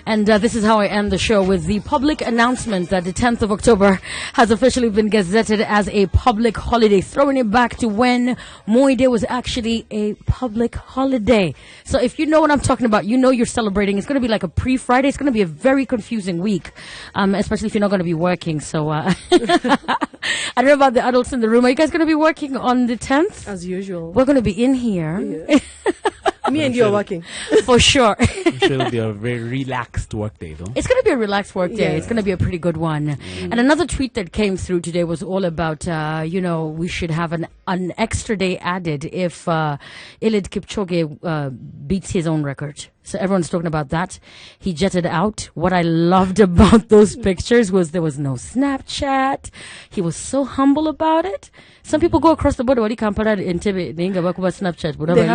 And this is how I end the show with the public announcement that the 10th of October has officially been gazetted as a public holiday, throwing it back to when Moi Day was actually a public holiday. So if you know what I'm talking about, you know you're celebrating. It's going to be like a pre-Friday. It's going to be a very confusing week, especially if you're not going to be working. So I don't know about the adults in the room. Are you guys going to be working on the 10th? As usual. We're going to be in here. Yeah. Me and you are working. For sure. I'm sure it'll be a very relaxed work day, though. It's going to be a relaxed work day. Yeah. It's going to be a pretty good one. And another tweet that came through today was all about, we should have an extra day added if Eliud Kipchoge beats his own record. So everyone's talking about that. He jetted out. What I loved about those pictures was there was no Snapchat. He was so humble about it. Some people go across the border. They have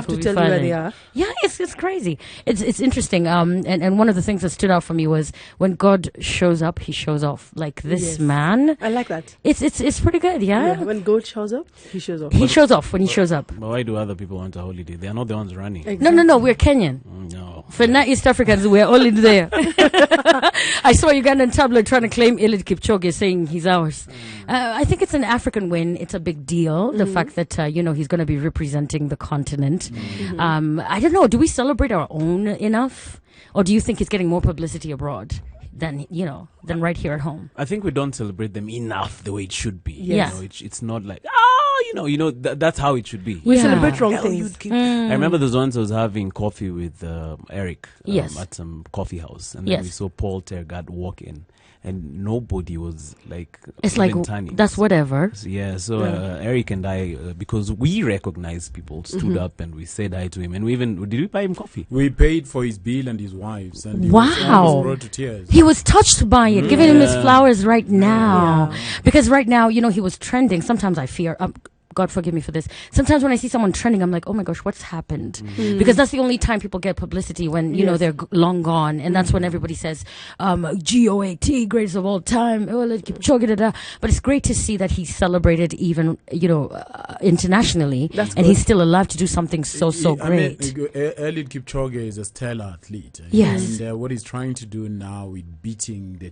to tell you where they are. Yeah, it's crazy. It's interesting. And one of the things that stood out for me was when God shows up, he shows off. Like this man. I like that. It's pretty good, yeah? When God shows up, he shows off. He shows off when he shows up. But why do other people want a holiday? They are not the ones running. Exactly. No, we're Kenyan. No. For not East Africans, we're all in there. I saw Ugandan tabloid trying to claim Eliud Kipchoge, saying he's ours. I think it's an African win. It's a big deal. The fact that, he's going to be representing the continent. I don't know. Do we celebrate our own enough? Or do you think it's getting more publicity abroad than right here at home? I think we don't celebrate them enough the way it should be. Yes. It's not like, that's how it should be. We Yeah. celebrate wrong things. I remember those ones I was having coffee with Eric Yes. at some coffee house. And then we saw Paul Tergat walk in. And nobody was like, It's like, turning. that's whatever. So Eric and I, because we recognize people, stood up and we said hi to him. And did we buy him coffee? We paid for his bill and his wife's. And he Wow. was almost brought to tears. He was touched by it, giving him his flowers right now. Because right now, he was trending. Sometimes I fear, God forgive me for this. Sometimes when I see someone trending, I'm like, oh my gosh, what's happened? Because that's the only time people get publicity when, they're long gone. And that's when everybody says, GOAT, greatest of all time. Oh, let Kipchoge, da, da. But it's great to see that he's celebrated even, internationally. That's and good. he's still alive to do something so great. Eliud Kipchoge is a stellar athlete. Yes. And what he's trying to do now with beating the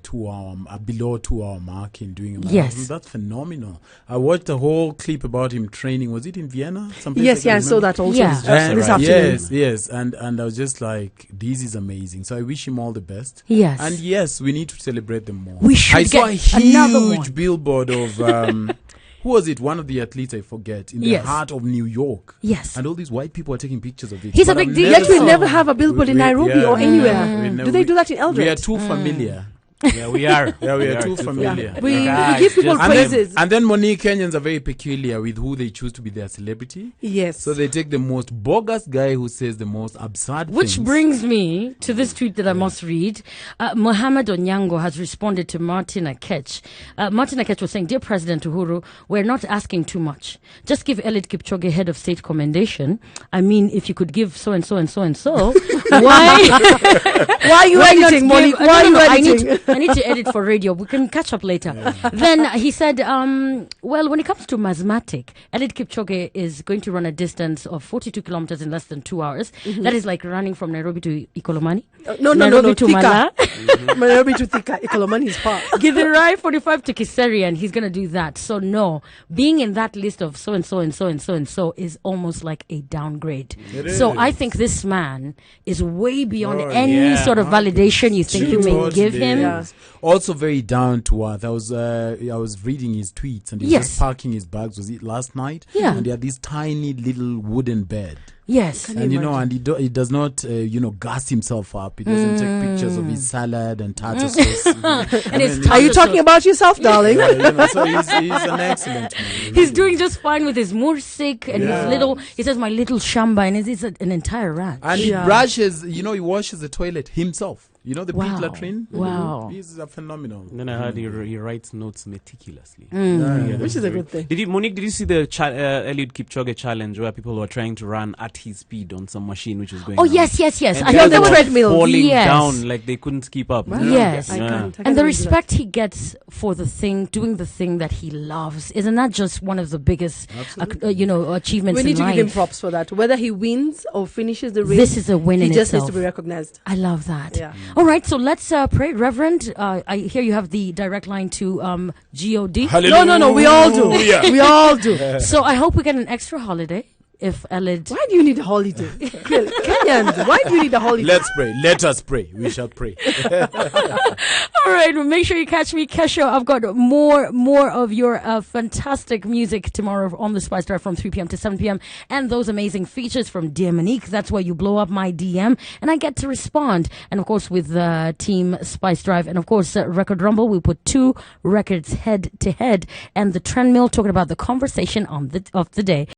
below 2 hour mark and doing a marathon, Yes. that's phenomenal. I watched a whole clip about him training. Was it in Vienna? Yes, I saw that also. Yeah. This afternoon. Yes. And I was just like, this is amazing. So I wish him all the best. Yes. And yes, we need to celebrate them more. We should I saw a get another one. huge billboard of who was it? One of the athletes, I forget, in the Yes. heart of New York. Yes. And all these white people are taking pictures of it. He's a But big I've deal. Yet we So- never have a billboard in Nairobi or anywhere. Do they do that in Eldoret? We are too familiar. Yeah, we are. Yeah, we are too familiar. We Guys, give people just- praises. And then Monique, Kenyans are very peculiar with who they choose to be their celebrity. Yes. So they take the most bogus guy who says the most absurd Which things. brings me to this tweet that I must read. Mohammed Onyango has responded to Martin Akech. Martin Akech was saying, Dear President Uhuru, we're not asking too much. Just give Eliud Kipchoge head of state commendation. I mean, if you could give so and so and so and so, why? Why are you Why not editing, give- Monique? No, Why are you I editing? need to edit for radio. We can catch up later. Then he said, well, when it comes to Masmatic, Eliud Kipchoge is going to run a distance of 42 kilometers in less than 2 hours. That is like running from Nairobi to Ikolomani. No, Nairobi to Thika. Mala. Nairobi to Thika. Ikolomani is far. Githurai 45 to Kiseri, and he's going to do that. So no, being in that list of so and so and so and so and so is almost like a downgrade. So I think this man is way beyond any sort of validation you think you may give him. Yeah. Also very down to earth. I was reading his tweets and he was Yes. just parking his bags. Was it last night? Yeah. And they had this tiny little wooden bed. Yes. And and he does not gas himself up. He doesn't take pictures of his salad and tartar sauce. Are you talking about yourself, darling? So he's an excellent man. He's doing just fine with his mursik and his little, he says, my little shamba, and it's an entire ranch. And he brushes, he washes the toilet himself. The pit latrine. Wow. He's a phenomenal. Then I heard he writes notes meticulously. Which is a good thing. Monique, did you see the Eliud Kipchoge challenge where people were trying to run at his speed on some machine which was going Oh, on? yes. And I they heard were the treadmill. falling Yes. down like they couldn't keep up. Yes. I can't And the do respect he gets for doing the thing that he loves, isn't that just one of the biggest, achievements We need in to life? give him props for that. Whether he wins or finishes the race, This is a win he in just needs itself. to be recognized. I love that. Yeah. All right, so let's pray. Reverend, I hear you have the direct line to God. No, we all do. We all do. So I hope we get an extra holiday. If Eliud... Why do you need a holiday? Kenyans, why do you need a holiday? Let's pray. Let us pray. We shall pray. All right, well, make sure you catch me, Kesho. I've got more of your fantastic music tomorrow on the Spice Drive from 3 p.m. to 7 p.m. And those amazing features from Dear Monique. That's where you blow up my DM and I get to respond. And of course, with Team Spice Drive and of course, Record Rumble, we put 2 records head to head and the trend mill talking about the conversation of the day.